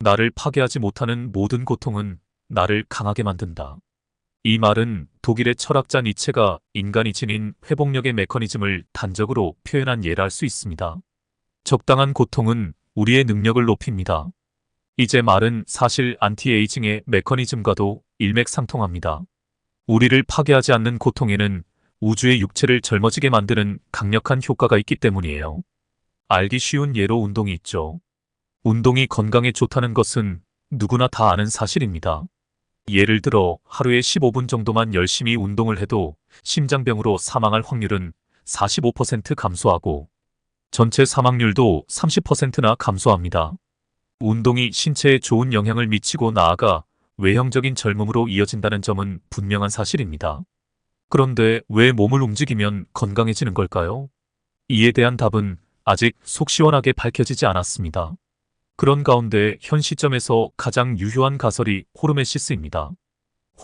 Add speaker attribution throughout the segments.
Speaker 1: 나를 파괴하지 못하는 모든 고통은 나를 강하게 만든다. 이 말은 독일의 철학자 니체가 인간이 지닌 회복력의 메커니즘을 단적으로 표현한 예라 할 수 있습니다. 적당한 고통은 우리의 능력을 높입니다. 이제 말은 사실 안티에이징의 메커니즘과도 일맥상통합니다. 우리를 파괴하지 않는 고통에는 우주의 육체를 젊어지게 만드는 강력한 효과가 있기 때문이에요. 알기 쉬운 예로 운동이 있죠. 운동이 건강에 좋다는 것은 누구나 다 아는 사실입니다. 예를 들어 하루에 15분 정도만 열심히 운동을 해도 심장병으로 사망할 확률은 45% 감소하고 전체 사망률도 30%나 감소합니다. 운동이 신체에 좋은 영향을 미치고 나아가 외형적인 젊음으로 이어진다는 점은 분명한 사실입니다. 그런데 왜 몸을 움직이면 건강해지는 걸까요? 이에 대한 답은 아직 속 시원하게 밝혀지지 않았습니다. 그런 가운데 현 시점에서 가장 유효한 가설이 호르메시스입니다.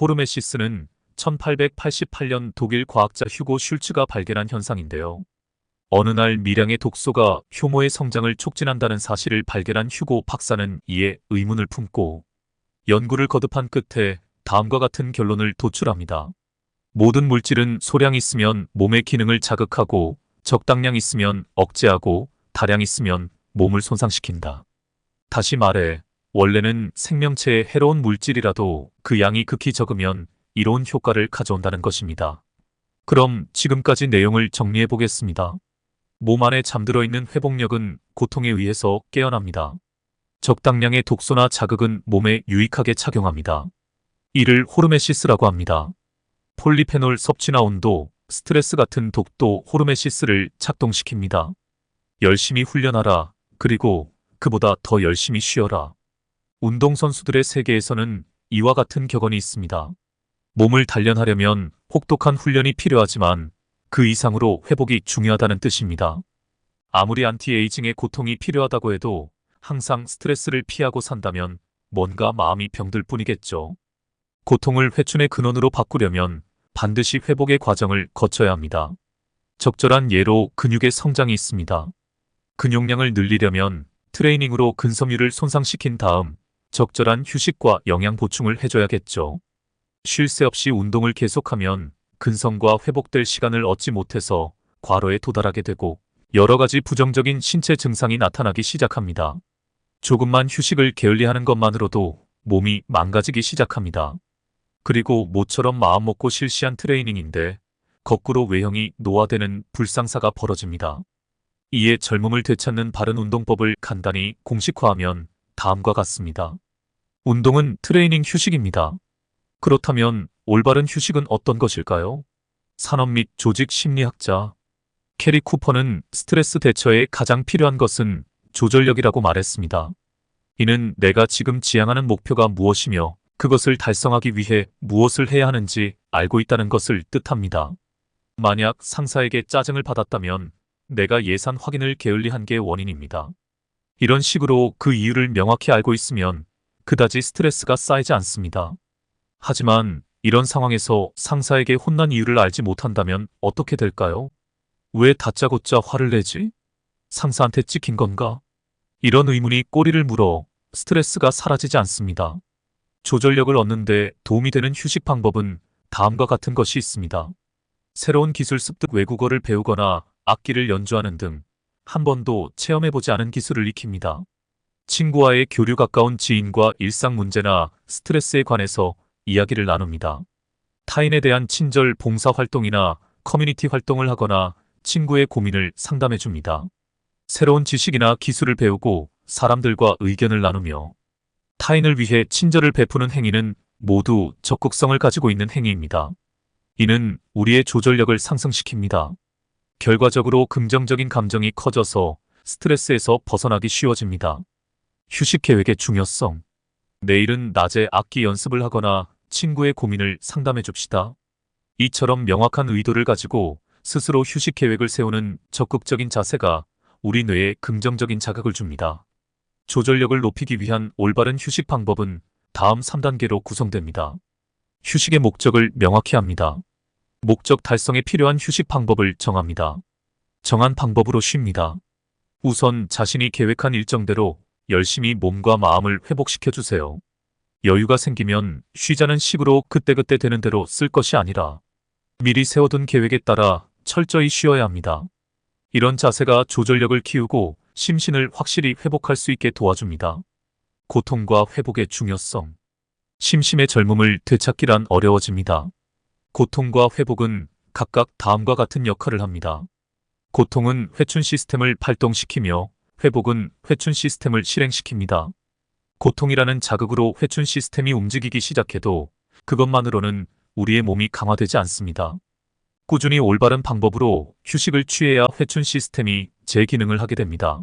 Speaker 1: 호르메시스는 1888년 독일 과학자 휴고 슐츠가 발견한 현상인데요. 어느 날 미량의 독소가 효모의 성장을 촉진한다는 사실을 발견한 휴고 박사는 이에 의문을 품고 연구를 거듭한 끝에 다음과 같은 결론을 도출합니다. 모든 물질은 소량 있으면 몸의 기능을 자극하고 적당량 있으면 억제하고 다량 있으면 몸을 손상시킨다. 다시 말해, 원래는 생명체에 해로운 물질이라도 그 양이 극히 적으면 이로운 효과를 가져온다는 것입니다. 그럼 지금까지 내용을 정리해 보겠습니다. 몸 안에 잠들어 있는 회복력은 고통에 의해서 깨어납니다. 적당량의 독소나 자극은 몸에 유익하게 작용합니다. 이를 호르메시스라고 합니다. 폴리페놀 섭취나 온도, 스트레스 같은 독도 호르메시스를 작동시킵니다. 열심히 훈련하라. 그리고 그보다 더 열심히 쉬어라. 운동선수들의 세계에서는 이와 같은 격언이 있습니다. 몸을 단련하려면 혹독한 훈련이 필요하지만 그 이상으로 회복이 중요하다는 뜻입니다. 아무리 안티에이징의 고통이 필요하다고 해도 항상 스트레스를 피하고 산다면 뭔가 마음이 병들 뿐이겠죠. 고통을 회춘의 근원으로 바꾸려면 반드시 회복의 과정을 거쳐야 합니다. 적절한 예로 근육의 성장이 있습니다. 근육량을 늘리려면 트레이닝으로 근섬유를 손상시킨 다음 적절한 휴식과 영양 보충을 해줘야겠죠. 쉴 새 없이 운동을 계속하면 근성과 회복될 시간을 얻지 못해서 과로에 도달하게 되고 여러 가지 부정적인 신체 증상이 나타나기 시작합니다. 조금만 휴식을 게을리하는 것만으로도 몸이 망가지기 시작합니다. 그리고 모처럼 마음먹고 실시한 트레이닝인데 거꾸로 외형이 노화되는 불상사가 벌어집니다. 이에 젊음을 되찾는 바른 운동법을 간단히 공식화하면 다음과 같습니다. 운동은 트레이닝 휴식입니다. 그렇다면 올바른 휴식은 어떤 것일까요? 산업 및 조직 심리학자 캐리 쿠퍼는 스트레스 대처에 가장 필요한 것은 조절력이라고 말했습니다. 이는 내가 지금 지향하는 목표가 무엇이며 그것을 달성하기 위해 무엇을 해야 하는지 알고 있다는 것을 뜻합니다. 만약 상사에게 짜증을 받았다면 내가 예산 확인을 게을리한 게 원인입니다. 이런 식으로 그 이유를 명확히 알고 있으면 그다지 스트레스가 쌓이지 않습니다. 하지만 이런 상황에서 상사에게 혼난 이유를 알지 못한다면 어떻게 될까요? 왜 다짜고짜 화를 내지? 상사한테 찍힌 건가? 이런 의문이 꼬리를 물어 스트레스가 사라지지 않습니다. 조절력을 얻는데 도움이 되는 휴식 방법은 다음과 같은 것이 있습니다. 새로운 기술 습득 외국어를 배우거나 악기를 연주하는 등 한 번도 체험해보지 않은 기술을 익힙니다. 친구와의 교류 가까운 지인과 일상 문제나 스트레스에 관해서 이야기를 나눕니다. 타인에 대한 친절 봉사 활동이나 커뮤니티 활동을 하거나 친구의 고민을 상담해 줍니다. 새로운 지식이나 기술을 배우고 사람들과 의견을 나누며 타인을 위해 친절을 베푸는 행위는 모두 적극성을 가지고 있는 행위입니다. 이는 우리의 조절력을 상승시킵니다. 결과적으로 긍정적인 감정이 커져서 스트레스에서 벗어나기 쉬워집니다. 휴식 계획의 중요성. 내일은 낮에 악기 연습을 하거나 친구의 고민을 상담해 줍시다. 이처럼 명확한 의도를 가지고 스스로 휴식 계획을 세우는 적극적인 자세가 우리 뇌에 긍정적인 자극을 줍니다. 조절력을 높이기 위한 올바른 휴식 방법은 다음 3단계로 구성됩니다. 휴식의 목적을 명확히 합니다. 목적 달성에 필요한 휴식 방법을 정합니다. 정한 방법으로 쉽니다. 우선 자신이 계획한 일정대로 열심히 몸과 마음을 회복시켜주세요. 여유가 생기면 쉬자는 식으로 그때그때 되는 대로 쓸 것이 아니라 미리 세워둔 계획에 따라 철저히 쉬어야 합니다. 이런 자세가 조절력을 키우고 심신을 확실히 회복할 수 있게 도와줍니다. 고통과 회복의 중요성. 심심의 젊음을 되찾기란 어려워집니다. 고통과 회복은 각각 다음과 같은 역할을 합니다. 고통은 회춘 시스템을 발동시키며 회복은 회춘 시스템을 실행시킵니다. 고통이라는 자극으로 회춘 시스템이 움직이기 시작해도 그것만으로는 우리의 몸이 강화되지 않습니다. 꾸준히 올바른 방법으로 휴식을 취해야 회춘 시스템이 재기능을 하게 됩니다.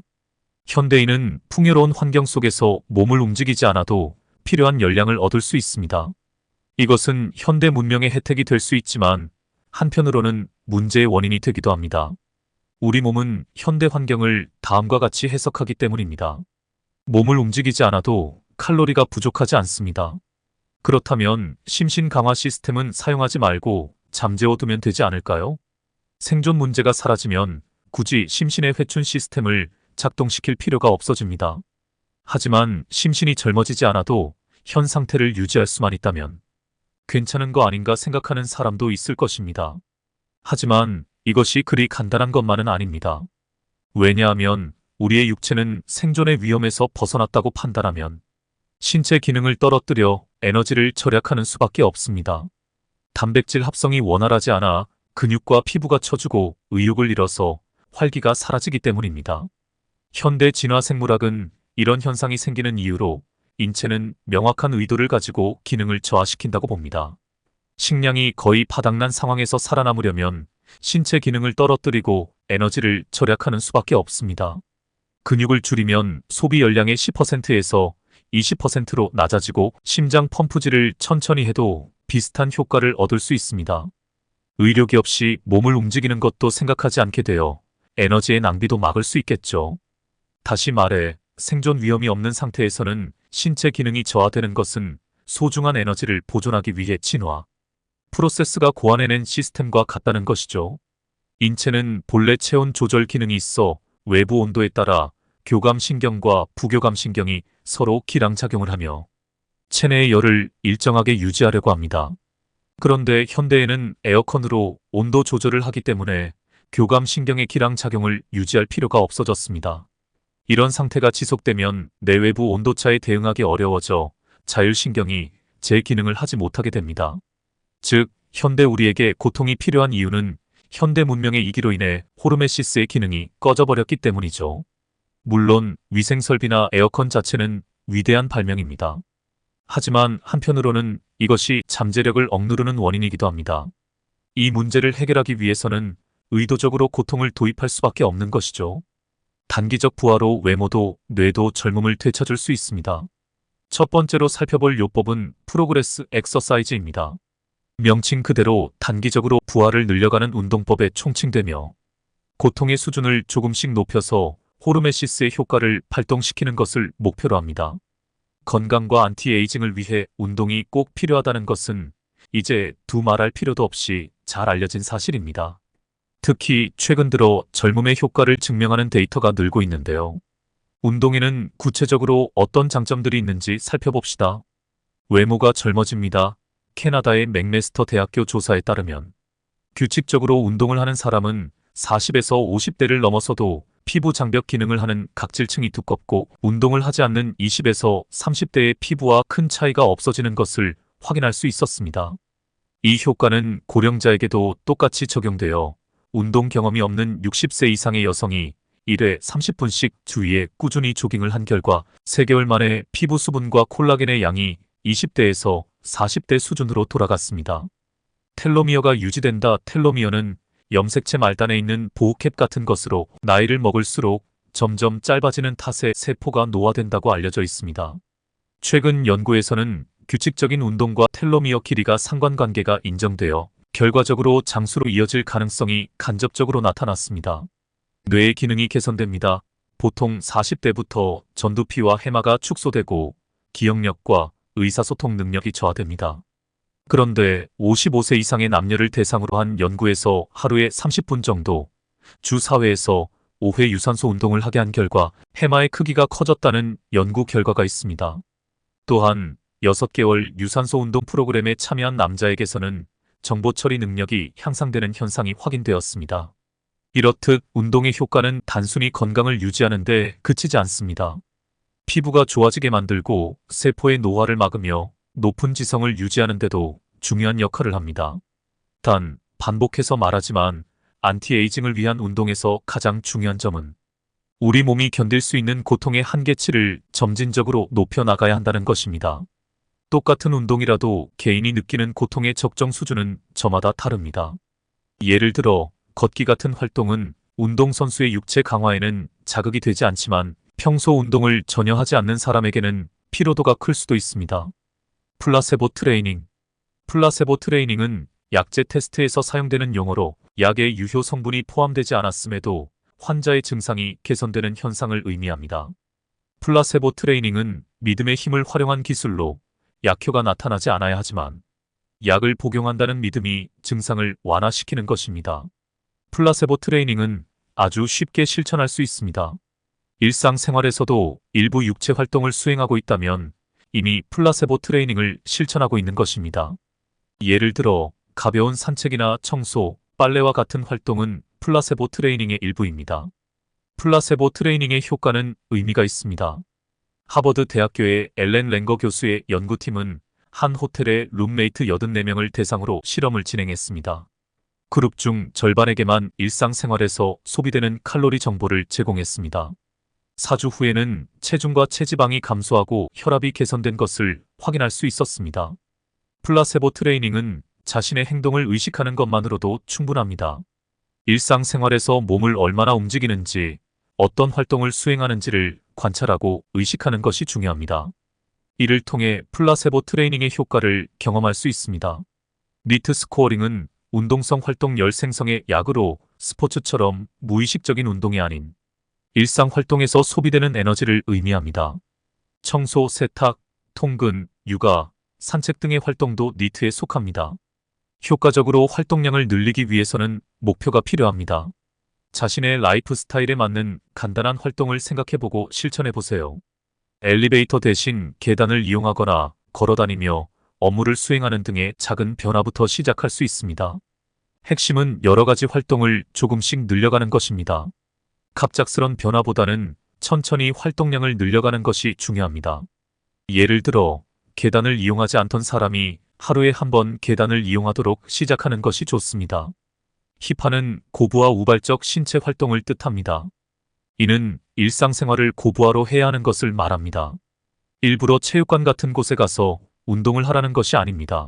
Speaker 1: 현대인은 풍요로운 환경 속에서 몸을 움직이지 않아도 필요한 열량을 얻을 수 있습니다. 이것은 현대 문명의 혜택이 될 수 있지만 한편으로는 문제의 원인이 되기도 합니다. 우리 몸은 현대 환경을 다음과 같이 해석하기 때문입니다. 몸을 움직이지 않아도 칼로리가 부족하지 않습니다. 그렇다면 심신 강화 시스템은 사용하지 말고 잠재워두면 되지 않을까요? 생존 문제가 사라지면 굳이 심신의 회춘 시스템을 작동시킬 필요가 없어집니다. 하지만 심신이 젊어지지 않아도 현 상태를 유지할 수만 있다면 괜찮은 거 아닌가 생각하는 사람도 있을 것입니다. 하지만 이것이 그리 간단한 것만은 아닙니다. 왜냐하면 우리의 육체는 생존의 위험에서 벗어났다고 판단하면 신체 기능을 떨어뜨려 에너지를 절약하는 수밖에 없습니다. 단백질 합성이 원활하지 않아 근육과 피부가 처지고 의욕을 잃어서 활기가 사라지기 때문입니다. 현대 진화 생물학은 이런 현상이 생기는 이유로 인체는 명확한 의도를 가지고 기능을 저하시킨다고 봅니다. 식량이 거의 바닥난 상황에서 살아남으려면 신체 기능을 떨어뜨리고 에너지를 절약하는 수밖에 없습니다. 근육을 줄이면 소비 열량의 10%에서 20%로 낮아지고 심장 펌프질을 천천히 해도 비슷한 효과를 얻을 수 있습니다. 의료기 없이 몸을 움직이는 것도 생각하지 않게 되어 에너지의 낭비도 막을 수 있겠죠. 다시 말해 생존 위험이 없는 상태에서는 신체 기능이 저하되는 것은 소중한 에너지를 보존하기 위해 진화 프로세스가 고안해낸 시스템과 같다는 것이죠. 인체는 본래 체온 조절 기능이 있어 외부 온도에 따라 교감신경과 부교감신경이 서로 기량작용을 하며 체내의 열을 일정하게 유지하려고 합니다. 그런데 현대에는 에어컨으로 온도 조절을 하기 때문에 교감신경의 기량작용을 유지할 필요가 없어졌습니다. 이런 상태가 지속되면 내외부 온도차에 대응하기 어려워져 자율신경이 제 기능을 하지 못하게 됩니다. 즉, 현대 우리에게 고통이 필요한 이유는 현대 문명의 이기로 인해 호르메시스의 기능이 꺼져버렸기 때문이죠. 물론 위생설비나 에어컨 자체는 위대한 발명입니다. 하지만 한편으로는 이것이 잠재력을 억누르는 원인이기도 합니다. 이 문제를 해결하기 위해서는 의도적으로 고통을 도입할 수밖에 없는 것이죠. 단기적 부하로 외모도 뇌도 젊음을 되찾을 수 있습니다. 첫 번째로 살펴볼 요법은 프로그레스 엑서사이즈입니다. 명칭 그대로 단기적으로 부하를 늘려가는 운동법에 총칭되며 고통의 수준을 조금씩 높여서 호르메시스의 효과를 발동시키는 것을 목표로 합니다. 건강과 안티에이징을 위해 운동이 꼭 필요하다는 것은 이제 두말할 필요도 없이 잘 알려진 사실입니다. 특히 최근 들어 젊음의 효과를 증명하는 데이터가 늘고 있는데요. 운동에는 구체적으로 어떤 장점들이 있는지 살펴봅시다. 외모가 젊어집니다. 캐나다의 맥메스터 대학교 조사에 따르면 규칙적으로 운동을 하는 사람은 40에서 50대를 넘어서도 피부 장벽 기능을 하는 각질층이 두껍고 운동을 하지 않는 20에서 30대의 피부와 큰 차이가 없어지는 것을 확인할 수 있었습니다. 이 효과는 고령자에게도 똑같이 적용되어 운동 경험이 없는 60세 이상의 여성이 1회 30분씩 주위에 꾸준히 조깅을 한 결과 3개월 만에 피부 수분과 콜라겐의 양이 20대에서 40대 수준으로 돌아갔습니다. 텔로미어가 유지된다. 텔로미어는 염색체 말단에 있는 보호캡 같은 것으로 나이를 먹을수록 점점 짧아지는 탓에 세포가 노화된다고 알려져 있습니다. 최근 연구에서는 규칙적인 운동과 텔로미어 길이가 상관관계가 인정되어 결과적으로 장수로 이어질 가능성이 간접적으로 나타났습니다. 뇌의 기능이 개선됩니다. 보통 40대부터 전두피와 해마가 축소되고 기억력과 의사소통 능력이 저하됩니다. 그런데 55세 이상의 남녀를 대상으로 한 연구에서 하루에 30분 정도 주 4회에서 5회 유산소 운동을 하게 한 결과 해마의 크기가 커졌다는 연구 결과가 있습니다. 또한 6개월 유산소 운동 프로그램에 참여한 남자에게서는 정보 처리 능력이 향상되는 현상이 확인되었습니다. 이렇듯 운동의 효과는 단순히 건강을 유지하는 데 그치지 않습니다. 피부가 좋아지게 만들고 세포의 노화를 막으며 높은 지성을 유지하는 데도 중요한 역할을 합니다. 단, 반복해서 말하지만 안티에이징을 위한 운동에서 가장 중요한 점은 우리 몸이 견딜 수 있는 고통의 한계치를 점진적으로 높여 나가야 한다는 것입니다. 똑같은 운동이라도 개인이 느끼는 고통의 적정 수준은 저마다 다릅니다. 예를 들어 걷기 같은 활동은 운동선수의 육체 강화에는 자극이 되지 않지만 평소 운동을 전혀 하지 않는 사람에게는 피로도가 클 수도 있습니다. 플라세보 트레이닝. 플라세보 트레이닝은 약제 테스트에서 사용되는 용어로 약의 유효 성분이 포함되지 않았음에도 환자의 증상이 개선되는 현상을 의미합니다. 플라세보 트레이닝은 믿음의 힘을 활용한 기술로 약효가 나타나지 않아야 하지만 약을 복용한다는 믿음이 증상을 완화시키는 것입니다. 플라세보 트레이닝은 아주 쉽게 실천할 수 있습니다. 일상생활에서도 일부 육체 활동을 수행하고 있다면 이미 플라세보 트레이닝을 실천하고 있는 것입니다. 예를 들어 가벼운 산책이나 청소, 빨래와 같은 활동은 플라세보 트레이닝의 일부입니다. 플라세보 트레이닝의 효과는 의미가 있습니다. 하버드 대학교의 엘렌 랭거 교수의 연구팀은 한 호텔의 룸메이트 84명을 대상으로 실험을 진행했습니다. 그룹 중 절반에게만 일상생활에서 소비되는 칼로리 정보를 제공했습니다. 4주 후에는 체중과 체지방이 감소하고 혈압이 개선된 것을 확인할 수 있었습니다. 플라세보 트레이닝은 자신의 행동을 의식하는 것만으로도 충분합니다. 일상생활에서 몸을 얼마나 움직이는지, 어떤 활동을 수행하는지를 관찰하고 의식하는 것이 중요합니다. 이를 통해 플라세보 트레이닝의 효과를 경험할 수 있습니다. 니트 스코어링은 운동성 활동 열 생성의 약으로 스포츠처럼 무의식적인 운동이 아닌 일상 활동에서 소비되는 에너지를 의미합니다. 청소, 세탁, 통근, 육아, 산책 등의 활동도 니트에 속합니다. 효과적으로 활동량을 늘리기 위해서는 목표가 필요합니다. 자신의 라이프 스타일에 맞는 간단한 활동을 생각해보고 실천해보세요. 엘리베이터 대신 계단을 이용하거나 걸어다니며 업무를 수행하는 등의 작은 변화부터 시작할 수 있습니다. 핵심은 여러 가지 활동을 조금씩 늘려가는 것입니다. 갑작스런 변화보다는 천천히 활동량을 늘려가는 것이 중요합니다. 예를 들어 계단을 이용하지 않던 사람이 하루에 한 번 계단을 이용하도록 시작하는 것이 좋습니다. 힙하는 고부와 우발적 신체 활동을 뜻합니다. 이는 일상생활을 고부화로 해야 하는 것을 말합니다. 일부러 체육관 같은 곳에 가서 운동을 하라는 것이 아닙니다.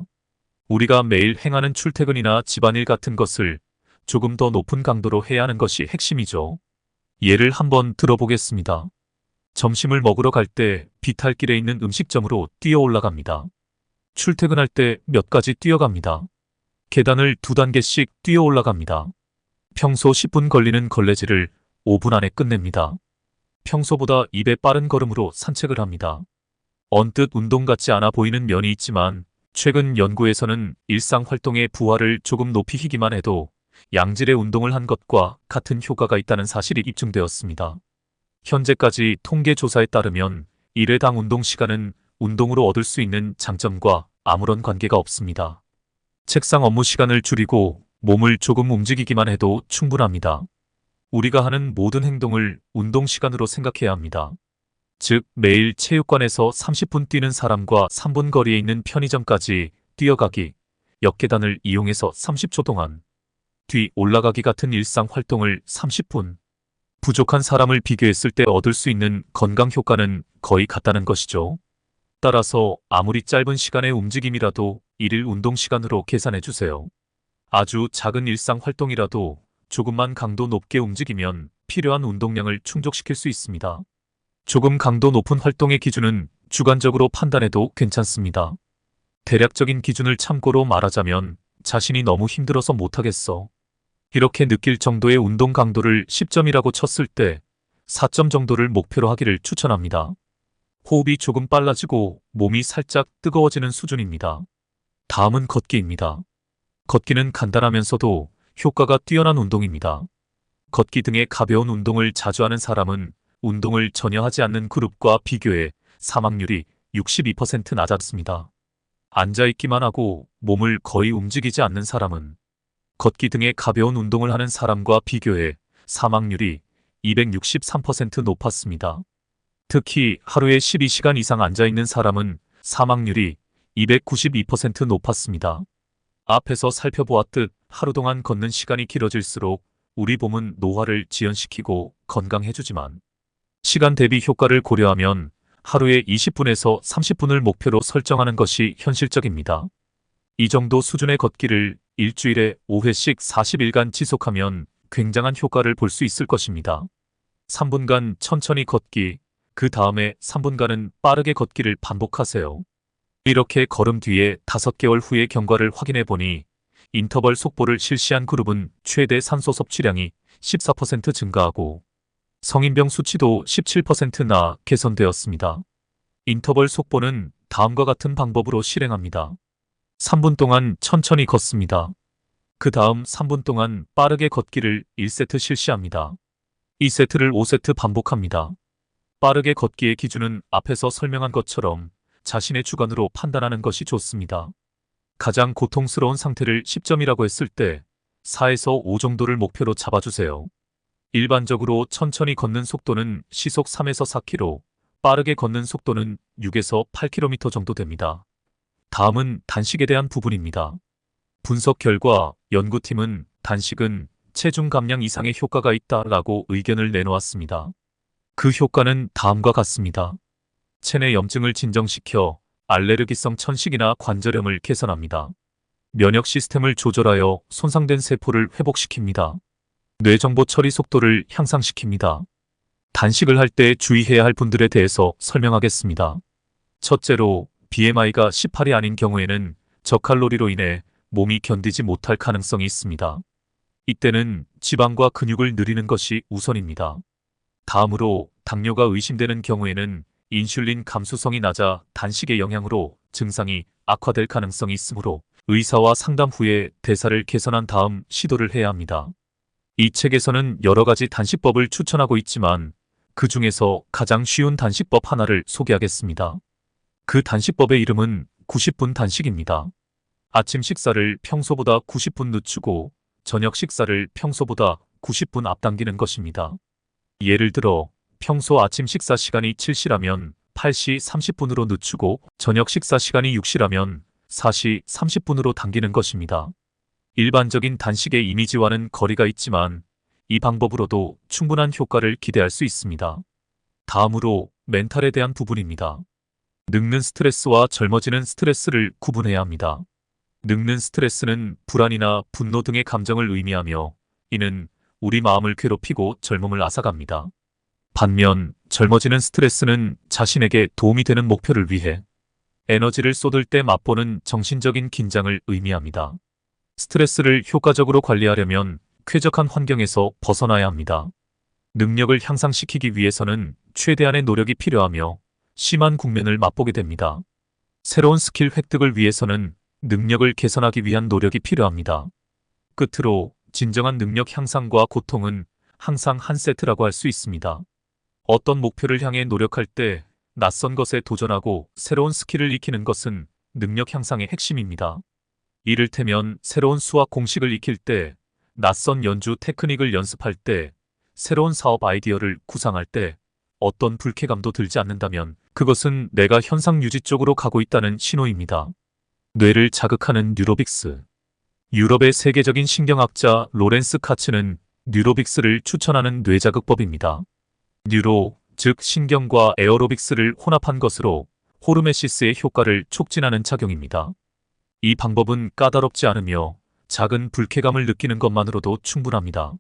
Speaker 1: 우리가 매일 행하는 출퇴근이나 집안일 같은 것을 조금 더 높은 강도로 해야 하는 것이 핵심이죠. 예를 한번 들어보겠습니다. 점심을 먹으러 갈 때 비탈길에 있는 음식점으로 뛰어 올라갑니다. 출퇴근할 때 몇 가지 뛰어갑니다. 계단을 2단계씩 뛰어 올라갑니다. 평소 10분 걸리는 걸레질을 5분 안에 끝냅니다. 평소보다 2배 빠른 걸음으로 산책을 합니다. 언뜻 운동 같지 않아 보이는 면이 있지만 최근 연구에서는 일상 활동의 부하를 조금 높이기만 해도 양질의 운동을 한 것과 같은 효과가 있다는 사실이 입증되었습니다. 현재까지 통계 조사에 따르면 1회당 운동 시간은 운동으로 얻을 수 있는 장점과 아무런 관계가 없습니다. 책상 업무 시간을 줄이고 몸을 조금 움직이기만 해도 충분합니다. 우리가 하는 모든 행동을 운동 시간으로 생각해야 합니다. 즉, 매일 체육관에서 30분 뛰는 사람과 3분 거리에 있는 편의점까지 뛰어가기, 역계단을 이용해서 30초 동안 뒤 올라가기 같은 일상 활동을 30분, 부족한 사람을 비교했을 때 얻을 수 있는 건강 효과는 거의 같다는 것이죠. 따라서 아무리 짧은 시간의 움직임이라도 1일 운동 시간으로 계산해 주세요. 아주 작은 일상 활동이라도 조금만 강도 높게 움직이면 필요한 운동량을 충족시킬 수 있습니다. 조금 강도 높은 활동의 기준은 주관적으로 판단해도 괜찮습니다. 대략적인 기준을 참고로 말하자면 자신이 너무 힘들어서 못하겠어. 이렇게 느낄 정도의 운동 강도를 10점이라고 쳤을 때 4점 정도를 목표로 하기를 추천합니다. 호흡이 조금 빨라지고 몸이 살짝 뜨거워지는 수준입니다. 다음은 걷기입니다. 걷기는 간단하면서도 효과가 뛰어난 운동입니다. 걷기 등의 가벼운 운동을 자주 하는 사람은 운동을 전혀 하지 않는 그룹과 비교해 사망률이 62% 낮았습니다. 앉아있기만 하고 몸을 거의 움직이지 않는 사람은 걷기 등의 가벼운 운동을 하는 사람과 비교해 사망률이 263% 높았습니다. 특히 하루에 12시간 이상 앉아있는 사람은 사망률이 292% 높았습니다. 앞에서 살펴보았듯 하루 동안 걷는 시간이 길어질수록 우리 몸은 노화를 지연시키고 건강해주지만 시간 대비 효과를 고려하면 하루에 20분에서 30분을 목표로 설정하는 것이 현실적입니다. 이 정도 수준의 걷기를 일주일에 5회씩 40일간 지속하면 굉장한 효과를 볼 수 있을 것입니다. 3분간 천천히 걷기, 그 다음에 3분간은 빠르게 걷기를 반복하세요. 이렇게 걸음 뒤에 5개월 후의 경과를 확인해 보니 인터벌 속보를 실시한 그룹은 최대 산소 섭취량이 14% 증가하고 성인병 수치도 17%나 개선되었습니다. 인터벌 속보는 다음과 같은 방법으로 실행합니다. 3분 동안 천천히 걷습니다. 그 다음 3분 동안 빠르게 걷기를 1세트 실시합니다. 2세트를 5세트 반복합니다. 빠르게 걷기의 기준은 앞에서 설명한 것처럼 자신의 주관으로 판단하는 것이 좋습니다. 가장 고통스러운 상태를 10점이라고 했을 때 4에서 5 정도를 목표로 잡아주세요. 일반적으로 천천히 걷는 속도는 시속 3에서 4km, 빠르게 걷는 속도는 6에서 8km 정도 됩니다. 다음은 단식에 대한 부분입니다. 분석 결과 연구팀은 단식은 체중 감량 이상의 효과가 있다라고 의견을 내놓았습니다. 그 효과는 다음과 같습니다. 체내 염증을 진정시켜 알레르기성 천식이나 관절염을 개선합니다. 면역 시스템을 조절하여 손상된 세포를 회복시킵니다. 뇌정보 처리 속도를 향상시킵니다. 단식을 할 때 주의해야 할 분들에 대해서 설명하겠습니다. 첫째로 BMI가 18이 아닌 경우에는 저칼로리로 인해 몸이 견디지 못할 가능성이 있습니다. 이때는 지방과 근육을 늘리는 것이 우선입니다. 다음으로 당뇨가 의심되는 경우에는 인슐린 감수성이 낮아 단식의 영향으로 증상이 악화될 가능성이 있으므로 의사와 상담 후에 대사를 개선한 다음 시도를 해야 합니다. 이 책에서는 여러 가지 단식법을 추천하고 있지만 그 중에서 가장 쉬운 단식법 하나를 소개하겠습니다. 그 단식법의 이름은 90분 단식입니다. 아침 식사를 평소보다 90분 늦추고 저녁 식사를 평소보다 90분 앞당기는 것입니다. 예를 들어 평소 아침 식사 시간이 7시라면 8시 30분으로 늦추고 저녁 식사 시간이 6시라면 4시 30분으로 당기는 것입니다. 일반적인 단식의 이미지와는 거리가 있지만 이 방법으로도 충분한 효과를 기대할 수 있습니다. 다음으로 멘탈에 대한 부분입니다. 늙는 스트레스와 젊어지는 스트레스를 구분해야 합니다. 늙는 스트레스는 불안이나 분노 등의 감정을 의미하며 이는 우리 마음을 괴롭히고 젊음을 앗아갑니다. 반면 젊어지는 스트레스는 자신에게 도움이 되는 목표를 위해 에너지를 쏟을 때 맛보는 정신적인 긴장을 의미합니다. 스트레스를 효과적으로 관리하려면 쾌적한 환경에서 벗어나야 합니다. 능력을 향상시키기 위해서는 최대한의 노력이 필요하며 심한 국면을 맛보게 됩니다. 새로운 스킬 획득을 위해서는 능력을 개선하기 위한 노력이 필요합니다. 끝으로 진정한 능력 향상과 고통은 항상 한 세트라고 할 수 있습니다. 어떤 목표를 향해 노력할 때 낯선 것에 도전하고 새로운 스킬을 익히는 것은 능력 향상의 핵심입니다. 이를테면 새로운 수학 공식을 익힐 때, 낯선 연주 테크닉을 연습할 때, 새로운 사업 아이디어를 구상할 때 어떤 불쾌감도 들지 않는다면 그것은 내가 현상 유지 쪽으로 가고 있다는 신호입니다. 뇌를 자극하는 뉴로빅스. 유럽의 세계적인 신경학자 로렌스 카츠는 뉴로빅스를 추천하는 뇌자극법입니다. 뉴로, 즉 신경과 에어로빅스를 혼합한 것으로 호르메시스의 효과를 촉진하는 작용입니다. 이 방법은 까다롭지 않으며 작은 불쾌감을 느끼는 것만으로도 충분합니다.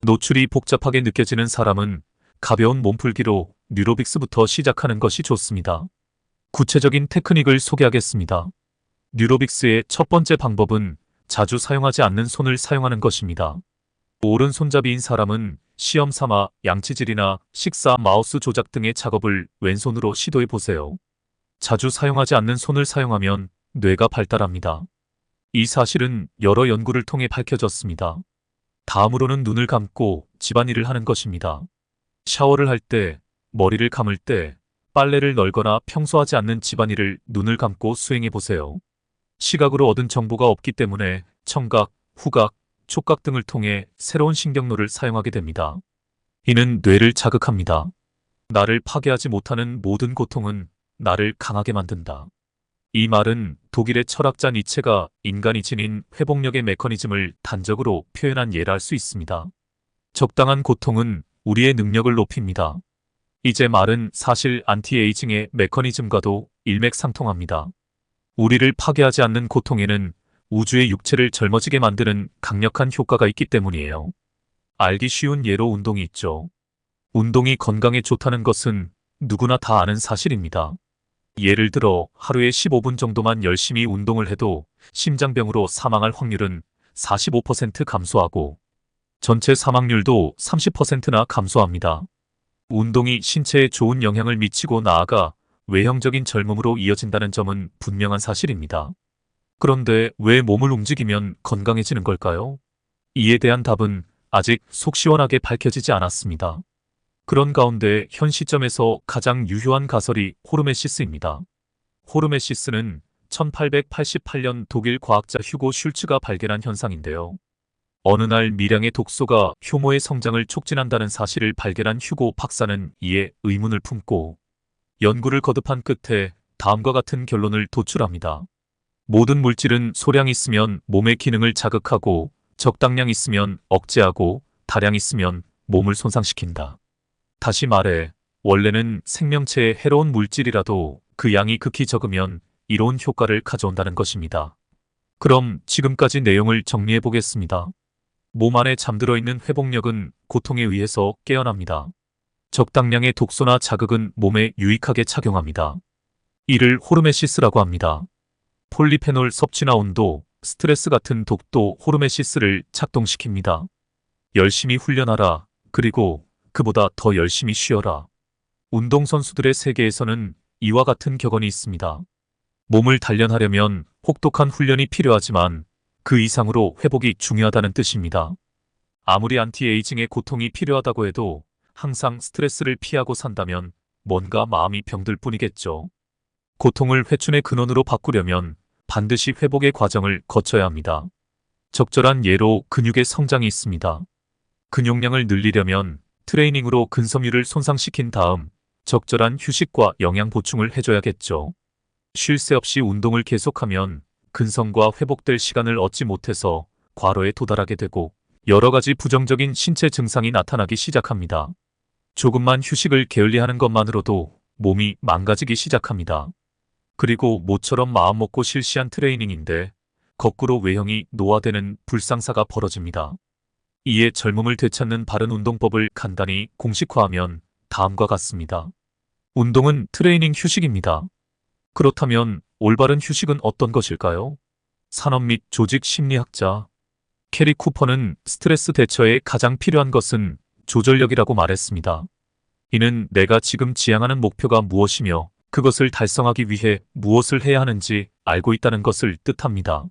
Speaker 1: 노출이 복잡하게 느껴지는 사람은 가벼운 몸풀기로 뉴로빅스부터 시작하는 것이 좋습니다. 구체적인 테크닉을 소개하겠습니다. 뉴로빅스의 첫 번째 방법은 자주 사용하지 않는 손을 사용하는 것입니다. 오른손잡이인 사람은 시험 삼아 양치질이나 식사, 마우스 조작 등의 작업을 왼손으로 시도해 보세요. 자주 사용하지 않는 손을 사용하면 뇌가 발달합니다. 이 사실은 여러 연구를 통해 밝혀졌습니다. 다음으로는 눈을 감고 집안일을 하는 것입니다. 샤워를 할 때, 머리를 감을 때, 빨래를 널거나 평소 하지 않는 집안일을 눈을 감고 수행해 보세요. 시각으로 얻은 정보가 없기 때문에 청각, 후각, 촉각 등을 통해 새로운 신경로를 사용하게 됩니다. 이는 뇌를 자극합니다. 나를 파괴하지 못하는 모든 고통은 나를 강하게 만든다. 이 말은 독일의 철학자 니체가 인간이 지닌 회복력의 메커니즘을 단적으로 표현한 예라 할 수 있습니다. 적당한 고통은 우리의 능력을 높입니다. 이제 말은 사실 안티에이징의 메커니즘과도 일맥상통합니다. 우리를 파괴하지 않는 고통에는 우주의 육체를 젊어지게 만드는 강력한 효과가 있기 때문이에요. 알기 쉬운 예로 운동이 있죠. 운동이 건강에 좋다는 것은 누구나 다 아는 사실입니다. 예를 들어 하루에 15분 정도만 열심히 운동을 해도 심장병으로 사망할 확률은 45% 감소하고 전체 사망률도 30%나 감소합니다. 운동이 신체에 좋은 영향을 미치고 나아가 외형적인 젊음으로 이어진다는 점은 분명한 사실입니다. 그런데 왜 몸을 움직이면 건강해지는 걸까요? 이에 대한 답은 아직 속 시원하게 밝혀지지 않았습니다. 그런 가운데 현 시점에서 가장 유효한 가설이 호르메시스입니다. 호르메시스는 1888년 독일 과학자 휴고 슐츠가 발견한 현상인데요. 어느 날 미량의 독소가 효모의 성장을 촉진한다는 사실을 발견한 휴고 박사는 이에 의문을 품고 연구를 거듭한 끝에 다음과 같은 결론을 도출합니다. 모든 물질은 소량 있으면 몸의 기능을 자극하고 적당량 있으면 억제하고 다량 있으면 몸을 손상시킨다. 다시 말해, 원래는 생명체에 해로운 물질이라도 그 양이 극히 적으면 이로운 효과를 가져온다는 것입니다. 그럼 지금까지 내용을 정리해 보겠습니다. 몸 안에 잠들어 있는 회복력은 고통에 의해서 깨어납니다. 적당량의 독소나 자극은 몸에 유익하게 작용합니다. 이를 호르메시스라고 합니다. 폴리페놀 섭취나 온도, 스트레스 같은 독도 호르메시스를 작동시킵니다. 열심히 훈련하라. 그리고 그보다 더 열심히 쉬어라. 운동선수들의 세계에서는 이와 같은 격언이 있습니다. 몸을 단련하려면 혹독한 훈련이 필요하지만 그 이상으로 회복이 중요하다는 뜻입니다. 아무리 안티에이징의 고통이 필요하다고 해도 항상 스트레스를 피하고 산다면 뭔가 마음이 병들 뿐이겠죠. 고통을 회춘의 근원으로 바꾸려면 반드시 회복의 과정을 거쳐야 합니다. 적절한 예로 근육의 성장이 있습니다. 근육량을 늘리려면 트레이닝으로 근섬유를 손상시킨 다음 적절한 휴식과 영양 보충을 해줘야겠죠. 쉴 새 없이 운동을 계속하면 근성과 회복될 시간을 얻지 못해서 과로에 도달하게 되고 여러 가지 부정적인 신체 증상이 나타나기 시작합니다. 조금만 휴식을 게을리하는 것만으로도 몸이 망가지기 시작합니다. 그리고 모처럼 마음먹고 실시한 트레이닝인데 거꾸로 외형이 노화되는 불상사가 벌어집니다. 이에 젊음을 되찾는 바른 운동법을 간단히 공식화하면 다음과 같습니다. 운동은 트레이닝 휴식입니다. 그렇다면 올바른 휴식은 어떤 것일까요? 산업 및 조직 심리학자 캐리 쿠퍼는 스트레스 대처에 가장 필요한 것은 조절력이라고 말했습니다. 이는 내가 지금 지향하는 목표가 무엇이며 그것을 달성하기 위해 무엇을 해야 하는지 알고 있다는 것을 뜻합니다.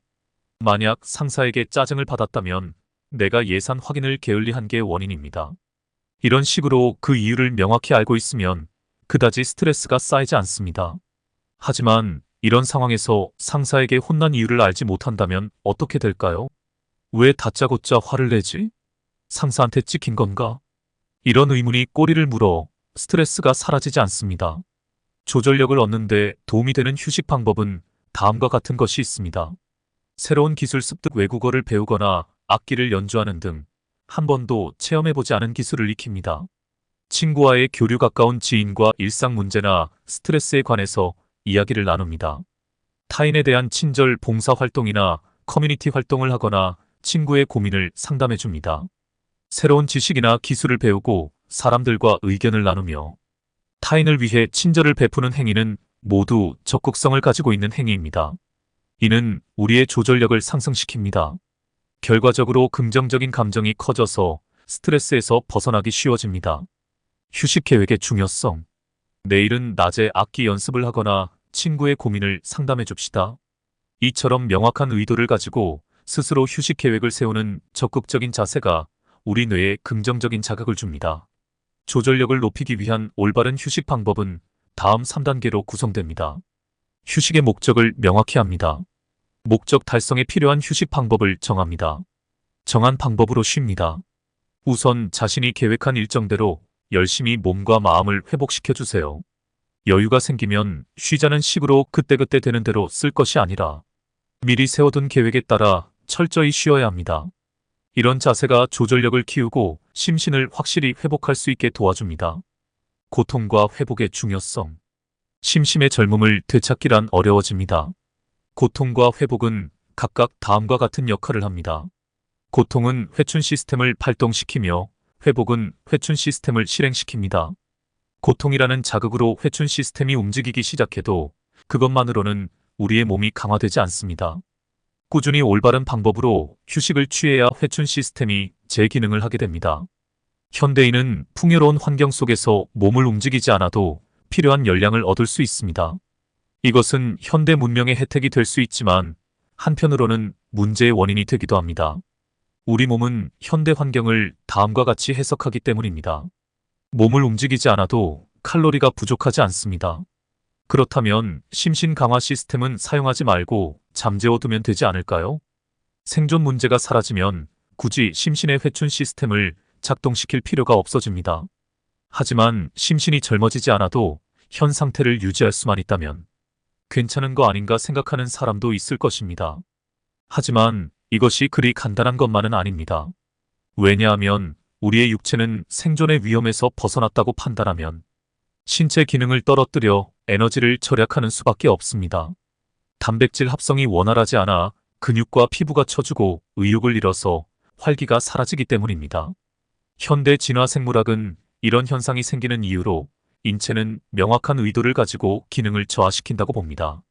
Speaker 1: 만약 상사에게 짜증을 받았다면 내가 예산 확인을 게을리한 게 원인입니다. 이런 식으로 그 이유를 명확히 알고 있으면 그다지 스트레스가 쌓이지 않습니다. 하지만 이런 상황에서 상사에게 혼난 이유를 알지 못한다면 어떻게 될까요? 왜 다짜고짜 화를 내지? 상사한테 찍힌 건가? 이런 의문이 꼬리를 물어 스트레스가 사라지지 않습니다. 조절력을 얻는데 도움이 되는 휴식 방법은 다음과 같은 것이 있습니다. 새로운 기술 습득 외국어를 배우거나 악기를 연주하는 등 한 번도 체험해보지 않은 기술을 익힙니다. 친구와의 교류 가까운 지인과 일상 문제나 스트레스에 관해서 이야기를 나눕니다. 타인에 대한 친절 봉사 활동이나 커뮤니티 활동을 하거나 친구의 고민을 상담해 줍니다. 새로운 지식이나 기술을 배우고 사람들과 의견을 나누며 타인을 위해 친절을 베푸는 행위는 모두 적극성을 가지고 있는 행위입니다. 이는 우리의 조절력을 상승시킵니다. 결과적으로 긍정적인 감정이 커져서 스트레스에서 벗어나기 쉬워집니다. 휴식 계획의 중요성. 내일은 낮에 악기 연습을 하거나 친구의 고민을 상담해 줍시다. 이처럼 명확한 의도를 가지고 스스로 휴식 계획을 세우는 적극적인 자세가 우리 뇌에 긍정적인 자극을 줍니다. 조절력을 높이기 위한 올바른 휴식 방법은 다음 3단계로 구성됩니다. 휴식의 목적을 명확히 합니다. 목적 달성에 필요한 휴식 방법을 정합니다. 정한 방법으로 쉽니다. 우선 자신이 계획한 일정대로 열심히 몸과 마음을 회복시켜 주세요. 여유가 생기면 쉬자는 식으로 그때그때 되는 대로 쓸 것이 아니라 미리 세워둔 계획에 따라 철저히 쉬어야 합니다. 이런 자세가 조절력을 키우고 심신을 확실히 회복할 수 있게 도와줍니다. 고통과 회복의 중요성. 심심의 젊음을 되찾기란 어려워집니다. 고통과 회복은 각각 다음과 같은 역할을 합니다. 고통은 회춘 시스템을 발동시키며 회복은 회춘 시스템을 실행시킵니다. 고통이라는 자극으로 회춘 시스템이 움직이기 시작해도 그것만으로는 우리의 몸이 강화되지 않습니다. 꾸준히 올바른 방법으로 휴식을 취해야 회춘 시스템이 재기능을 하게 됩니다. 현대인은 풍요로운 환경 속에서 몸을 움직이지 않아도 필요한 열량을 얻을 수 있습니다. 이것은 현대 문명의 혜택이 될 수 있지만 한편으로는 문제의 원인이 되기도 합니다. 우리 몸은 현대 환경을 다음과 같이 해석하기 때문입니다. 몸을 움직이지 않아도 칼로리가 부족하지 않습니다. 그렇다면 심신 강화 시스템은 사용하지 말고 잠재워 두면 되지 않을까요? 생존 문제가 사라지면 굳이 심신의 회춘 시스템을 작동시킬 필요가 없어집니다. 하지만 심신이 젊어지지 않아도 현 상태를 유지할 수만 있다면 괜찮은 거 아닌가 생각하는 사람도 있을 것입니다. 하지만 이것이 그리 간단한 것만은 아닙니다. 왜냐하면 우리의 육체는 생존의 위험에서 벗어났다고 판단하면 신체 기능을 떨어뜨려 에너지를 절약하는 수밖에 없습니다. 단백질 합성이 원활하지 않아 근육과 피부가 처지고 의욕을 잃어서 활기가 사라지기 때문입니다. 현대 진화 생물학은 이런 현상이 생기는 이유로 인체는 명확한 의도를 가지고 기능을 저하시킨다고 봅니다.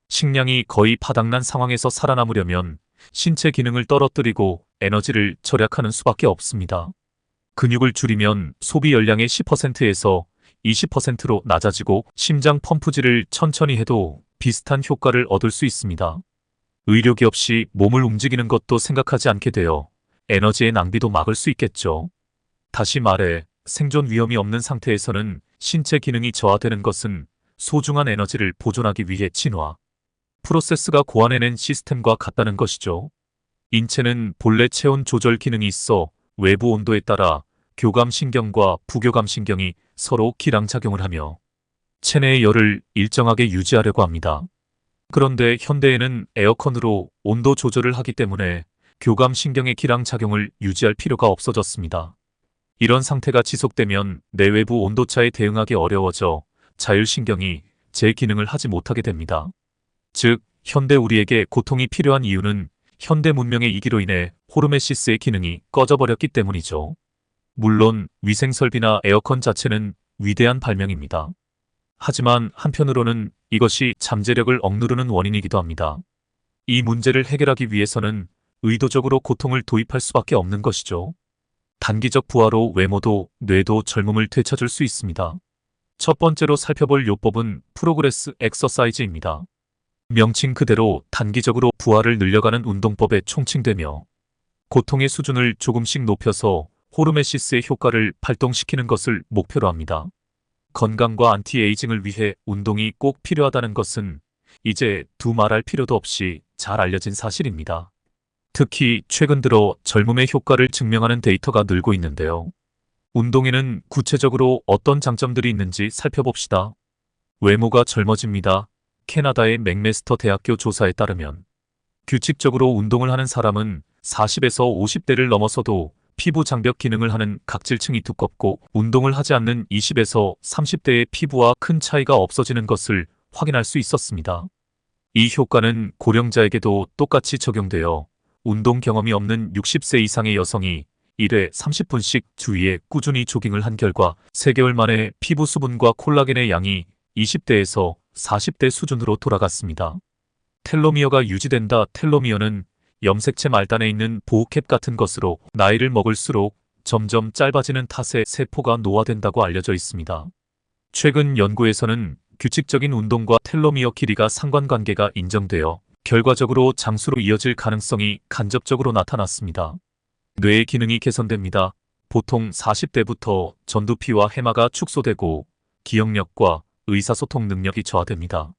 Speaker 1: 식량이 거의 바닥난 상황에서 살아남으려면 신체 기능을 떨어뜨리고 에너지를 절약하는 수밖에 없습니다. 근육을 줄이면 소비 열량의 10%에서 20%로 낮아지고 심장 펌프질을 천천히 해도 비슷한 효과를 얻을 수 있습니다. 의료기 없이 몸을 움직이는 것도 생각하지 않게 되어 에너지의 낭비도 막을 수 있겠죠. 다시 말해 생존 위험이 없는 상태에서는 신체 기능이 저하되는 것은 소중한 에너지를 보존하기 위해 진화 프로세스가 고안해낸 시스템과 같다는 것이죠. 인체는 본래 체온 조절 기능이 있어 외부 온도에 따라 교감신경과 부교감신경이 서로 기량작용을 하며 체내의 열을 일정하게 유지하려고 합니다. 그런데 현대에는 에어컨으로 온도 조절을 하기 때문에 교감신경의 기량작용을 유지할 필요가 없어졌습니다. 이런 상태가 지속되면 내외부 온도차에 대응하기 어려워져 자율신경이 제 기능을 하지 못하게 됩니다. 즉, 현대 우리에게 고통이 필요한 이유는 현대 문명의 이기로 인해 호르메시스의 기능이 꺼져버렸기 때문이죠. 물론 위생설비나 에어컨 자체는 위대한 발명입니다. 하지만 한편으로는 이것이 잠재력을 억누르는 원인이기도 합니다. 이 문제를 해결하기 위해서는 의도적으로 고통을 도입할 수밖에 없는 것이죠. 단기적 부하로 외모도 뇌도 젊음을 되찾을 수 있습니다. 첫 번째로 살펴볼 요법은 프로그레스 엑서사이즈입니다. 명칭 그대로 단기적으로 부하를 늘려가는 운동법에 총칭되며 고통의 수준을 조금씩 높여서 호르메시스의 효과를 발동시키는 것을 목표로 합니다. 건강과 안티에이징을 위해 운동이 꼭 필요하다는 것은 이제 두말할 필요도 없이 잘 알려진 사실입니다. 특히 최근 들어 젊음의 효과를 증명하는 데이터가 늘고 있는데요. 운동에는 구체적으로 어떤 장점들이 있는지 살펴봅시다. 외모가 젊어집니다. 캐나다의 맥메스터 대학교 조사에 따르면 규칙적으로 운동을 하는 사람은 40에서 50대를 넘어서도 피부 장벽 기능을 하는 각질층이 두껍고 운동을 하지 않는 20에서 30대의 피부와 큰 차이가 없어지는 것을 확인할 수 있었습니다. 이 효과는 고령자에게도 똑같이 적용되어 운동 경험이 없는 60세 이상의 여성이 1회 30분씩 주위에 꾸준히 조깅을 한 결과 3개월 만에 피부 수분과 콜라겐의 양이 20대에서 40대 수준으로 돌아갔습니다. 텔로미어가 유지된다. 텔로미어는 염색체 말단에 있는 보호캡 같은 것으로 나이를 먹을수록 점점 짧아지는 탓에 세포가 노화된다고 알려져 있습니다. 최근 연구에서는 규칙적인 운동과 텔로미어 길이가 상관관계가 인정되어 결과적으로 장수로 이어질 가능성이 간접적으로 나타났습니다. 뇌의 기능이 개선됩니다. 보통 40대부터 전두피와 해마가 축소되고 기억력과 의사소통 능력이 저하됩니다.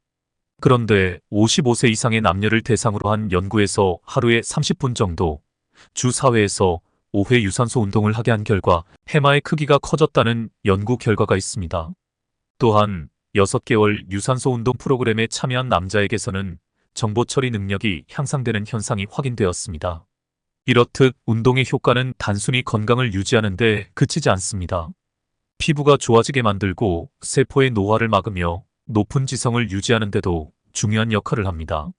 Speaker 1: 그런데 55세 이상의 남녀를 대상으로 한 연구에서 하루에 30분 정도, 주 4회에서 5회 유산소 운동을 하게 한 결과 해마의 크기가 커졌다는 연구 결과가 있습니다. 또한 6개월 유산소 운동 프로그램에 참여한 남자에게서는 정보 처리 능력이 향상되는 현상이 확인되었습니다. 이렇듯 운동의 효과는 단순히 건강을 유지하는 데 그치지 않습니다. 피부가 좋아지게 만들고 세포의 노화를 막으며 높은 지성을 유지하는 데도 중요한 역할을 합니다.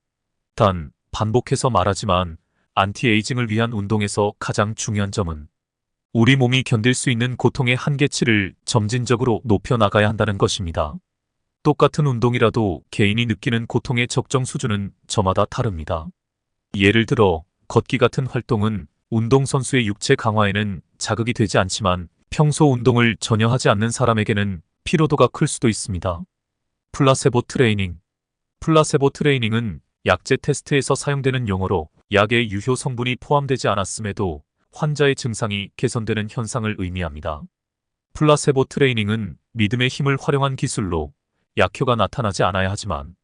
Speaker 1: 단, 반복해서 말하지만 안티에이징을 위한 운동에서 가장 중요한 점은 우리 몸이 견딜 수 있는 고통의 한계치를 점진적으로 높여 나가야 한다는 것입니다. 똑같은 운동이라도 개인이 느끼는 고통의 적정 수준은 저마다 다릅니다. 예를 들어 걷기 같은 활동은 운동선수의 육체 강화에는 자극이 되지 않지만 평소 운동을 전혀 하지 않는 사람에게는 피로도가 클 수도 있습니다. 플라세보 트레이닝. 플라세보 트레이닝은 약제 테스트에서 사용되는 용어로 약의 유효 성분이 포함되지 않았음에도 환자의 증상이 개선되는 현상을 의미합니다. 플라세보 트레이닝은 믿음의 힘을 활용한 기술로 약효가 나타나지 않아야 하지만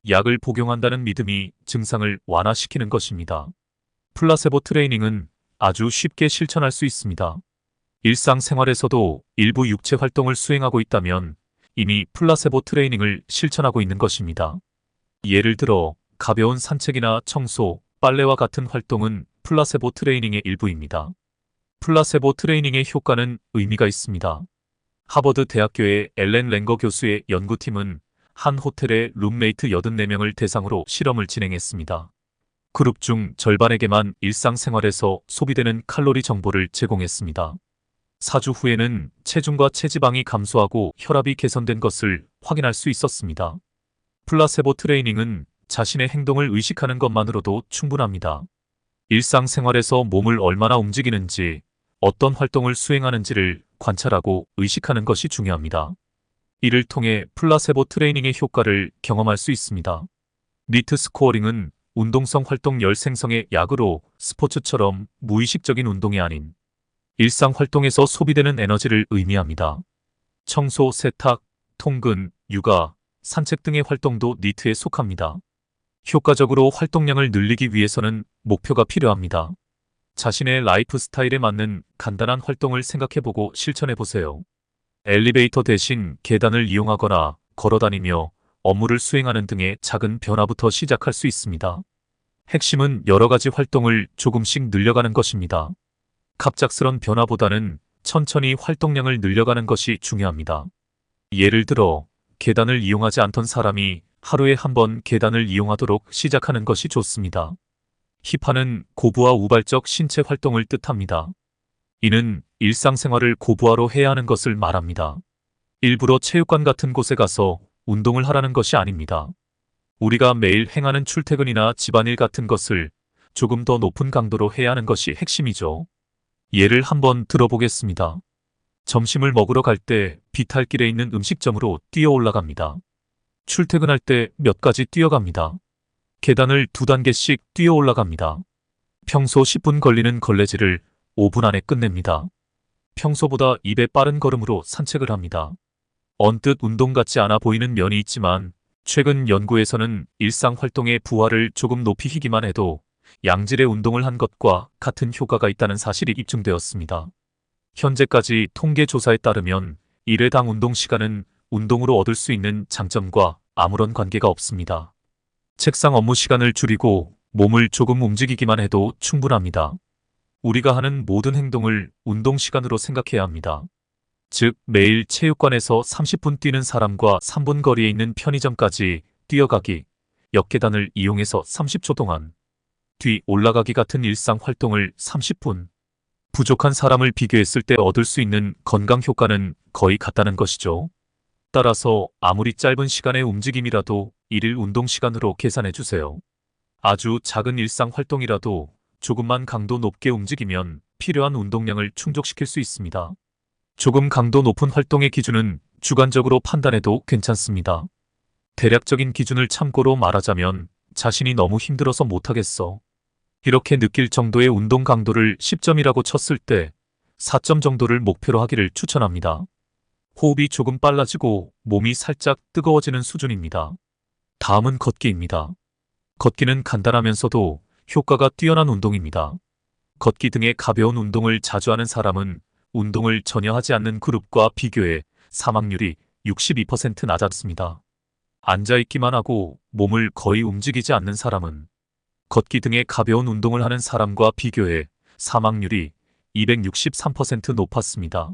Speaker 1: 약을 복용한다는 믿음이 증상을 완화시키는 것입니다. 플라세보 트레이닝은 아주 쉽게 실천할 수 있습니다. 일상생활에서도 일부 육체 활동을 수행하고 있다면 이미 플라세보 트레이닝을 실천하고 있는 것입니다. 예를 들어 가벼운 산책이나 청소, 빨래와 같은 활동은 플라세보 트레이닝의 일부입니다. 플라세보 트레이닝의 효과는 의미가 있습니다. 하버드 대학교의 엘렌 랭거 교수의 연구팀은 한 호텔의 룸메이트 84명을 대상으로 실험을 진행했습니다. 그룹 중 절반에게만 일상생활에서 소비되는 칼로리 정보를 제공했습니다. 4주 후에는 체중과 체지방이 감소하고 혈압이 개선된 것을 확인할 수 있었습니다. 플라세보 트레이닝은 자신의 행동을 의식하는 것만으로도 충분합니다. 일상생활에서 몸을 얼마나 움직이는지, 어떤 활동을 수행하는지를 관찰하고 의식하는 것이 중요합니다. 이를 통해 플라세보 트레이닝의 효과를 경험할 수 있습니다. 니트 스코어링은 운동성 활동 열 생성의 약으로 스포츠처럼 무의식적인 운동이 아닌 일상 활동에서 소비되는 에너지를 의미합니다. 청소, 세탁, 통근, 육아, 산책 등의 활동도 니트에 속합니다. 효과적으로 활동량을 늘리기 위해서는 목표가 필요합니다. 자신의 라이프 스타일에 맞는 간단한 활동을 생각해보고 실천해보세요. 엘리베이터 대신 계단을 이용하거나 걸어다니며 업무를 수행하는 등의 작은 변화부터 시작할 수 있습니다. 핵심은 여러 가지 활동을 조금씩 늘려가는 것입니다. 갑작스런 변화보다는 천천히 활동량을 늘려가는 것이 중요합니다. 예를 들어 계단을 이용하지 않던 사람이 하루에 한 번 계단을 이용하도록 시작하는 것이 좋습니다. 힙하는 고부와 우발적 신체 활동을 뜻합니다. 이는 일상생활을 고부화로 해야 하는 것을 말합니다. 일부러 체육관 같은 곳에 가서 운동을 하라는 것이 아닙니다. 우리가 매일 행하는 출퇴근이나 집안일 같은 것을 조금 더 높은 강도로 해야 하는 것이 핵심이죠. 예를 한번 들어보겠습니다. 점심을 먹으러 갈 때 비탈길에 있는 음식점으로 뛰어 올라갑니다. 출퇴근할 때 몇 가지 뛰어갑니다. 계단을 2단계씩 뛰어 올라갑니다. 평소 10분 걸리는 걸레질을 5분 안에 끝냅니다. 평소보다 2배 빠른 걸음으로 산책을 합니다. 언뜻 운동 같지 않아 보이는 면이 있지만 최근 연구에서는 일상 활동의 부하를 조금 높이 희기만 해도 양질의 운동을 한 것과 같은 효과가 있다는 사실이 입증되었습니다. 현재까지 통계 조사에 따르면 1회당 운동 시간은 운동으로 얻을 수 있는 장점과 아무런 관계가 없습니다. 책상 업무 시간을 줄이고 몸을 조금 움직이기만 해도 충분합니다. 우리가 하는 모든 행동을 운동 시간으로 생각해야 합니다. 즉, 매일 체육관에서 30분 뛰는 사람과 3분 거리에 있는 편의점까지 뛰어가기, 역계단을 이용해서 30초 동안 뒤 올라가기 같은 일상 활동을 30분, 부족한 사람을 비교했을 때 얻을 수 있는 건강 효과는 거의 같다는 것이죠. 따라서 아무리 짧은 시간의 움직임이라도 1일 운동 시간으로 계산해 주세요. 아주 작은 일상 활동이라도 조금만 강도 높게 움직이면 필요한 운동량을 충족시킬 수 있습니다. 조금 강도 높은 활동의 기준은 주관적으로 판단해도 괜찮습니다. 대략적인 기준을 참고로 말하자면 자신이 너무 힘들어서 못하겠어. 이렇게 느낄 정도의 운동 강도를 10점이라고 쳤을 때 4점 정도를 목표로 하기를 추천합니다. 호흡이 조금 빨라지고 몸이 살짝 뜨거워지는 수준입니다. 다음은 걷기입니다. 걷기는 간단하면서도 효과가 뛰어난 운동입니다. 걷기 등의 가벼운 운동을 자주 하는 사람은 운동을 전혀 하지 않는 그룹과 비교해 사망률이 62% 낮았습니다. 앉아있기만 하고 몸을 거의 움직이지 않는 사람은 걷기 등의 가벼운 운동을 하는 사람과 비교해 사망률이 263% 높았습니다.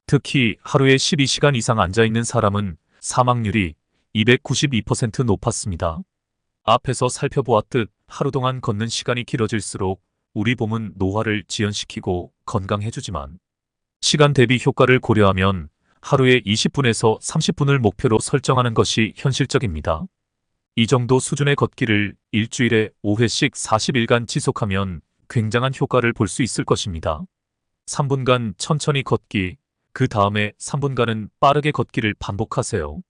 Speaker 1: 특히 하루에 12시간 이상 앉아있는 사람은 사망률이 292% 높았습니다. 앞에서 살펴보았듯 하루 동안 걷는 시간이 길어질수록 우리 몸은 노화를 지연시키고 건강해주지만 시간 대비 효과를 고려하면 하루에 20분에서 30분을 목표로 설정하는 것이 현실적입니다. 이 정도 수준의 걷기를 일주일에 5회씩 40일간 지속하면 굉장한 효과를 볼 수 있을 것입니다. 3분간 천천히 걷기, 그 다음에 3분간은 빠르게 걷기를 반복하세요.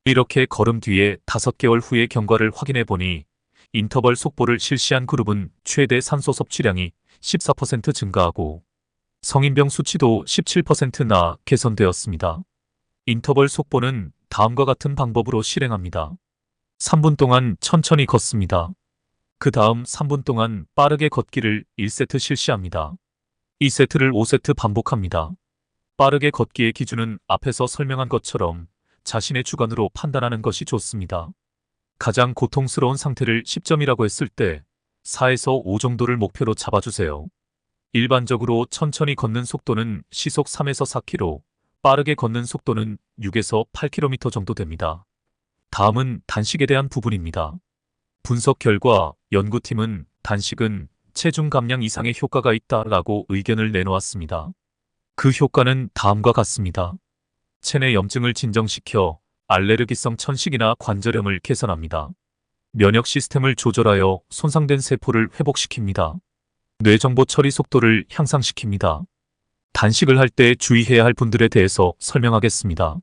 Speaker 1: 이렇게 걸음 뒤에 5개월 후의 경과를 확인해 보니 인터벌 속보를 실시한 그룹은 최대 산소 섭취량이 14% 증가하고 성인병 수치도 17%나 개선되었습니다. 인터벌 속보는 다음과 같은 방법으로 실행합니다. 3분 동안 천천히 걷습니다. 그 다음 3분 동안 빠르게 걷기를 1세트 실시합니다. 2세트를 5세트 반복합니다. 빠르게 걷기의 기준은 앞에서 설명한 것처럼 자신의 주관으로 판단하는 것이 좋습니다. 가장 고통스러운 상태를 10점이라고 했을 때 4에서 5 정도를 목표로 잡아주세요. 일반적으로 천천히 걷는 속도는 시속 3에서 4km, 빠르게 걷는 속도는 6에서 8km 정도 됩니다. 다음은 단식에 대한 부분입니다. 분석 결과 연구팀은 단식은 체중 감량 이상의 효과가 있다라고 의견을 내놓았습니다. 그 효과는 다음과 같습니다. 체내 염증을 진정시켜 알레르기성 천식이나 관절염을 개선합니다. 면역 시스템을 조절하여 손상된 세포를 회복시킵니다. 뇌정보 처리 속도를 향상시킵니다. 단식을 할 때 주의해야 할 분들에 대해서 설명하겠습니다.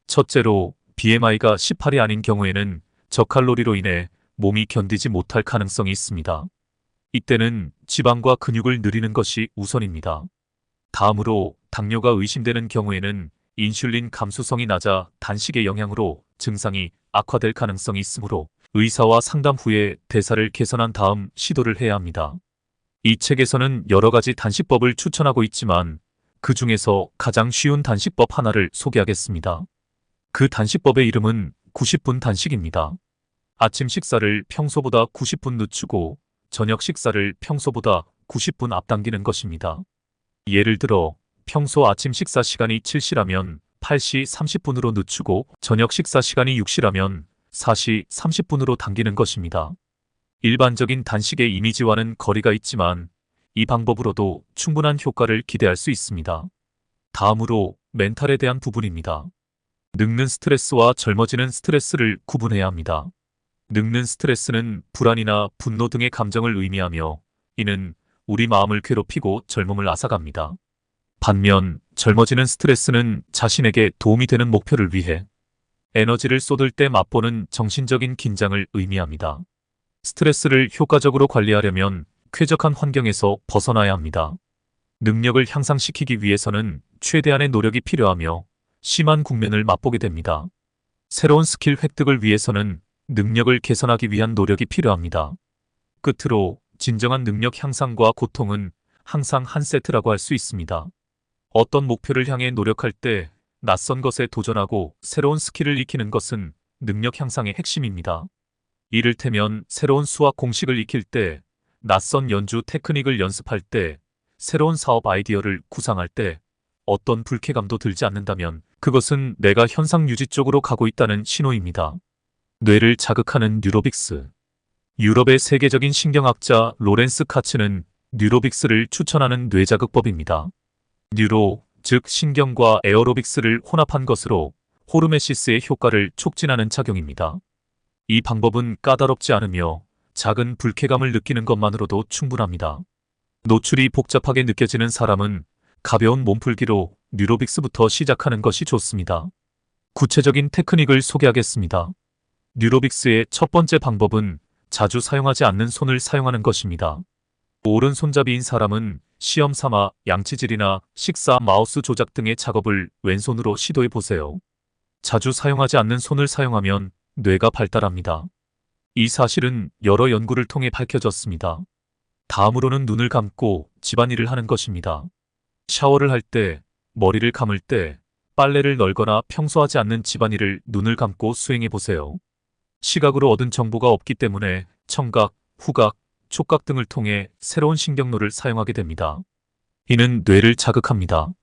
Speaker 1: 첫째로 BMI가 18이 아닌 경우에는 저칼로리로 인해 몸이 견디지 못할 가능성이 있습니다. 이때는 지방과 근육을 늘리는 것이 우선입니다. 다음으로 당뇨가 의심되는 경우에는 인슐린 감수성이 낮아 단식의 영향으로 증상이 악화될 가능성이 있으므로 의사와 상담 후에 대사를 개선한 다음 시도를 해야 합니다. 이 책에서는 여러 가지 단식법을 추천하고 있지만 그 중에서 가장 쉬운 단식법 하나를 소개하겠습니다. 그 단식법의 이름은 90분 단식입니다. 아침 식사를 평소보다 90분 늦추고 저녁 식사를 평소보다 90분 앞당기는 것입니다. 예를 들어 평소 아침 식사 시간이 7시라면 8시 30분으로 늦추고 저녁 식사 시간이 6시라면 4시 30분으로 당기는 것입니다. 일반적인 단식의 이미지와는 거리가 있지만 이 방법으로도 충분한 효과를 기대할 수 있습니다. 다음으로 멘탈에 대한 부분입니다. 늙는 스트레스와 젊어지는 스트레스를 구분해야 합니다. 늙는 스트레스는 불안이나 분노 등의 감정을 의미하며 이는 우리 마음을 괴롭히고 젊음을 앗아갑니다. 반면 젊어지는 스트레스는 자신에게 도움이 되는 목표를 위해 에너지를 쏟을 때 맛보는 정신적인 긴장을 의미합니다. 스트레스를 효과적으로 관리하려면 쾌적한 환경에서 벗어나야 합니다. 능력을 향상시키기 위해서는 최대한의 노력이 필요하며 심한 국면을 맛보게 됩니다. 새로운 스킬 획득을 위해서는 능력을 개선하기 위한 노력이 필요합니다. 끝으로 진정한 능력 향상과 고통은 항상 한 세트라고 할 수 있습니다. 어떤 목표를 향해 노력할 때 낯선 것에 도전하고 새로운 스킬을 익히는 것은 능력 향상의 핵심입니다. 이를테면 새로운 수학 공식을 익힐 때, 낯선 연주 테크닉을 연습할 때, 새로운 사업 아이디어를 구상할 때 어떤 불쾌감도 들지 않는다면 그것은 내가 현상 유지 쪽으로 가고 있다는 신호입니다. 뇌를 자극하는 뉴로빅스. 유럽의 세계적인 신경학자 로렌스 카츠는 뉴로빅스를 추천하는 뇌자극법입니다. 뉴로, 즉 신경과 에어로빅스를 혼합한 것으로 호르메시스의 효과를 촉진하는 작용입니다. 이 방법은 까다롭지 않으며 작은 불쾌감을 느끼는 것만으로도 충분합니다. 노출이 복잡하게 느껴지는 사람은 가벼운 몸풀기로 뉴로빅스부터 시작하는 것이 좋습니다. 구체적인 테크닉을 소개하겠습니다. 뉴로빅스의 첫 번째 방법은 자주 사용하지 않는 손을 사용하는 것입니다. 오른손잡이인 사람은 시험 삼아 양치질이나 식사, 마우스 조작 등의 작업을 왼손으로 시도해 보세요. 자주 사용하지 않는 손을 사용하면 뇌가 발달합니다. 이 사실은 여러 연구를 통해 밝혀졌습니다. 다음으로는 눈을 감고 집안일을 하는 것입니다. 샤워를 할 때, 머리를 감을 때, 빨래를 널거나 평소 하지 않는 집안일을 눈을 감고 수행해 보세요. 시각으로 얻은 정보가 없기 때문에 청각, 후각, 촉각 등을 통해 새로운 신경로를 사용하게 됩니다. 이는 뇌를 자극합니다.